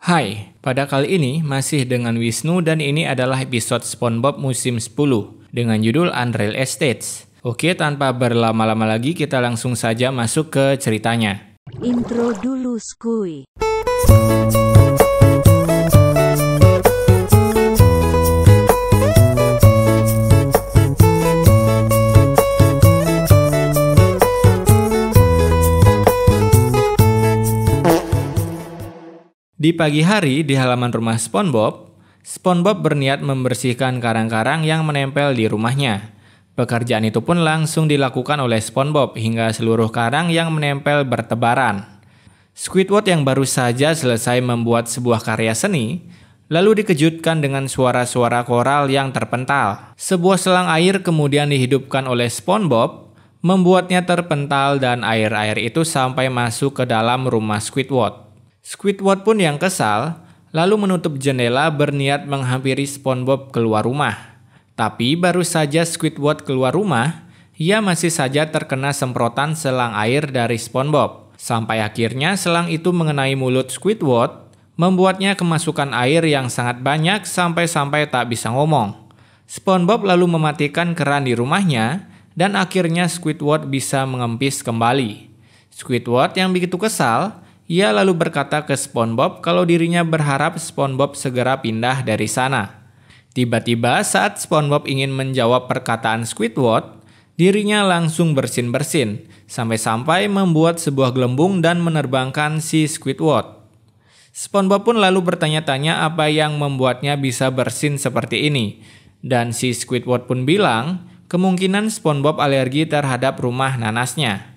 Hai, pada kali ini masih dengan Wisnu dan ini adalah episode SpongeBob musim 10 dengan judul Unreal Estates. Oke, tanpa berlama-lama lagi kita langsung saja masuk ke ceritanya. Intro dulu skuy. Di pagi hari di halaman rumah SpongeBob, SpongeBob berniat membersihkan karang-karang yang menempel di rumahnya. Pekerjaan itu pun langsung dilakukan oleh SpongeBob hingga seluruh karang yang menempel bertebaran. Squidward yang baru saja selesai membuat sebuah karya seni, lalu dikejutkan dengan suara-suara koral yang terpental. Sebuah selang air kemudian dihidupkan oleh SpongeBob, membuatnya terpental dan air-air itu sampai masuk ke dalam rumah Squidward. Squidward pun yang kesal, lalu menutup jendela berniat menghampiri SpongeBob keluar rumah. Tapi baru saja Squidward keluar rumah, ia masih saja terkena semprotan selang air dari SpongeBob. Sampai akhirnya selang itu mengenai mulut Squidward, membuatnya kemasukan air yang sangat banyak sampai-sampai tak bisa ngomong. SpongeBob lalu mematikan keran di rumahnya, dan akhirnya Squidward bisa mengempis kembali. Squidward yang begitu kesal, ia lalu berkata ke SpongeBob kalau dirinya berharap SpongeBob segera pindah dari sana. Tiba-tiba saat SpongeBob ingin menjawab perkataan Squidward, dirinya langsung bersin-bersin, sampai-sampai membuat sebuah gelembung dan menerbangkan si Squidward. SpongeBob pun lalu bertanya-tanya apa yang membuatnya bisa bersin seperti ini. Dan si Squidward pun bilang, kemungkinan SpongeBob alergi terhadap rumah nanasnya.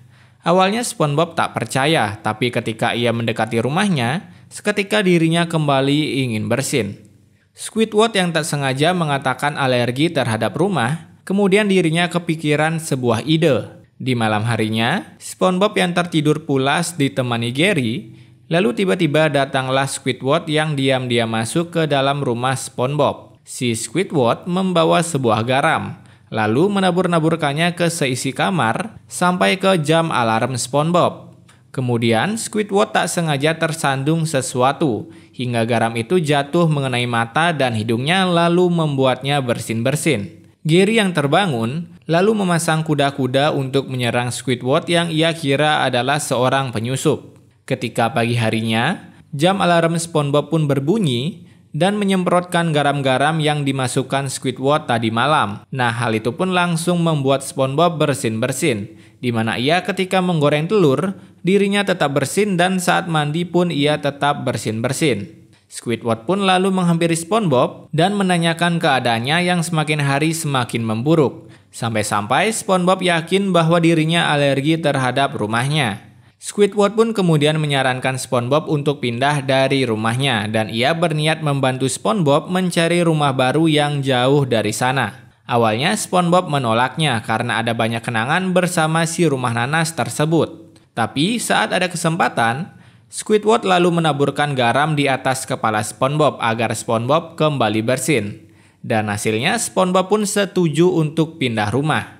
Awalnya SpongeBob tak percaya, tapi ketika ia mendekati rumahnya, seketika dirinya kembali ingin bersin. Squidward yang tak sengaja mengatakan alergi terhadap rumah, kemudian dirinya kepikiran sebuah ide. Di malam harinya, SpongeBob yang tertidur pulas ditemani Gary, lalu tiba-tiba datanglah Squidward yang diam-diam masuk ke dalam rumah SpongeBob. Si Squidward membawa sebuah garam, lalu menabur-naburkannya ke seisi kamar sampai ke jam alarm SpongeBob. Kemudian Squidward tak sengaja tersandung sesuatu hingga garam itu jatuh mengenai mata dan hidungnya lalu membuatnya bersin-bersin. Gary yang terbangun lalu memasang kuda-kuda untuk menyerang Squidward yang ia kira adalah seorang penyusup. Ketika pagi harinya, jam alarm SpongeBob pun berbunyi dan menyemprotkan garam-garam yang dimasukkan Squidward tadi malam. Nah, hal itu pun langsung membuat SpongeBob bersin-bersin, di mana ia ketika menggoreng telur, dirinya tetap bersin dan saat mandi pun ia tetap bersin-bersin. Squidward pun lalu menghampiri SpongeBob dan menanyakan keadaannya yang semakin hari semakin memburuk. Sampai-sampai SpongeBob yakin bahwa dirinya alergi terhadap rumahnya. Squidward pun kemudian menyarankan SpongeBob untuk pindah dari rumahnya dan ia berniat membantu SpongeBob mencari rumah baru yang jauh dari sana. Awalnya SpongeBob menolaknya karena ada banyak kenangan bersama si rumah nanas tersebut. Tapi saat ada kesempatan, Squidward lalu menaburkan garam di atas kepala SpongeBob agar SpongeBob kembali bersin. Dan hasilnya SpongeBob pun setuju untuk pindah rumah.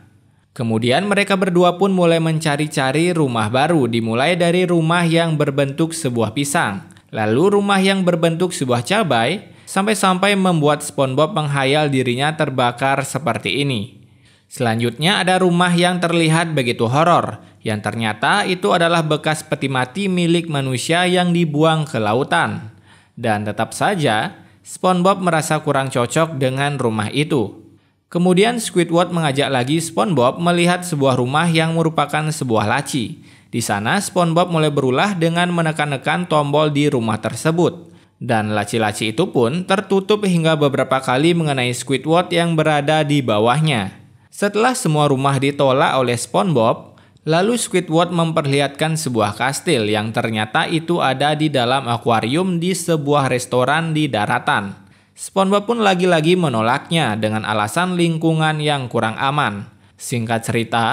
Kemudian mereka berdua pun mulai mencari-cari rumah baru, dimulai dari rumah yang berbentuk sebuah pisang, lalu rumah yang berbentuk sebuah cabai, sampai-sampai membuat SpongeBob menghayal dirinya terbakar seperti ini. Selanjutnya ada rumah yang terlihat begitu horor, yang ternyata itu adalah bekas peti mati milik manusia yang dibuang ke lautan. Dan tetap saja, SpongeBob merasa kurang cocok dengan rumah itu. Kemudian Squidward mengajak lagi SpongeBob melihat sebuah rumah yang merupakan sebuah laci. Di sana SpongeBob mulai berulah dengan menekan-nekan tombol di rumah tersebut. Dan laci-laci itu pun tertutup hingga beberapa kali mengenai Squidward yang berada di bawahnya. Setelah semua rumah ditolak oleh SpongeBob, lalu Squidward memperlihatkan sebuah kastil yang ternyata itu ada di dalam akuarium di sebuah restoran di daratan. SpongeBob pun lagi-lagi menolaknya dengan alasan lingkungan yang kurang aman. Singkat cerita,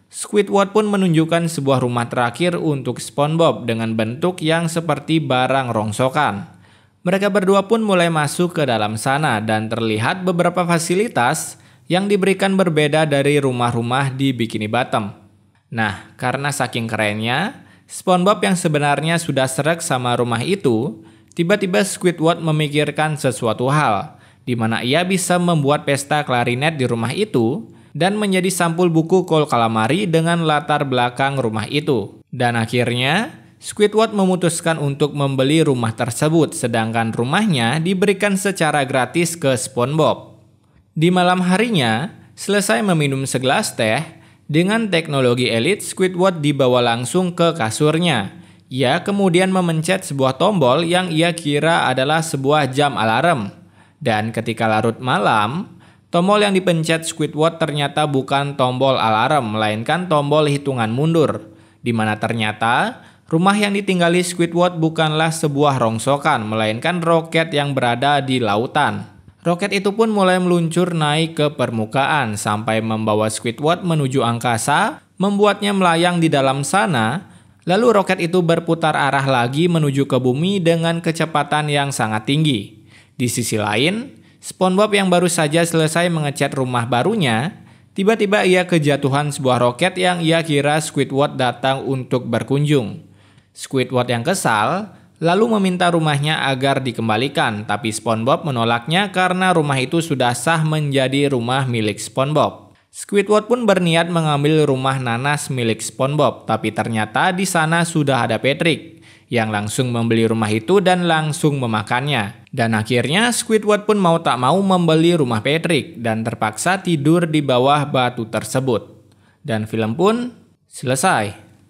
Squidward pun menunjukkan sebuah rumah terakhir untuk SpongeBob dengan bentuk yang seperti barang rongsokan. Mereka berdua pun mulai masuk ke dalam sana dan terlihat beberapa fasilitas yang diberikan berbeda dari rumah-rumah di Bikini Bottom. Nah, karena saking kerennya, SpongeBob yang sebenarnya sudah sreg sama rumah itu, Tiba-tiba Squidward memikirkan sesuatu hal, di mana ia bisa membuat pesta klarinet di rumah itu dan menjadi sampul buku Call Calamari dengan latar belakang rumah itu. Dan akhirnya, Squidward memutuskan untuk membeli rumah tersebut, sedangkan rumahnya diberikan secara gratis ke SpongeBob. Di malam harinya, selesai meminum segelas teh, dengan teknologi elit Squidward dibawa langsung ke kasurnya. Ia kemudian memencet sebuah tombol yang ia kira adalah sebuah jam alarm. Dan ketika larut malam, tombol yang dipencet Squidward ternyata bukan tombol alarm, melainkan tombol hitungan mundur. Di mana ternyata rumah yang ditinggali Squidward bukanlah sebuah rongsokan, melainkan roket yang berada di lautan. Roket itu pun mulai meluncur naik ke permukaan sampai membawa Squidward menuju angkasa, membuatnya melayang di dalam sana. Lalu roket itu berputar arah lagi menuju ke bumi dengan kecepatan yang sangat tinggi. Di sisi lain, SpongeBob yang baru saja selesai mengecat rumah barunya, tiba-tiba ia kejatuhan sebuah roket yang ia kira Squidward datang untuk berkunjung. Squidward yang kesal, lalu meminta rumahnya agar dikembalikan, tapi SpongeBob menolaknya karena rumah itu sudah sah menjadi rumah milik SpongeBob. Squidward pun berniat mengambil rumah nanas milik SpongeBob, tapi ternyata di sana sudah ada Patrick yang langsung membeli rumah itu dan langsung memakannya. Dan akhirnya Squidward pun mau tak mau membeli rumah Patrick dan terpaksa tidur di bawah batu tersebut. Dan film pun selesai.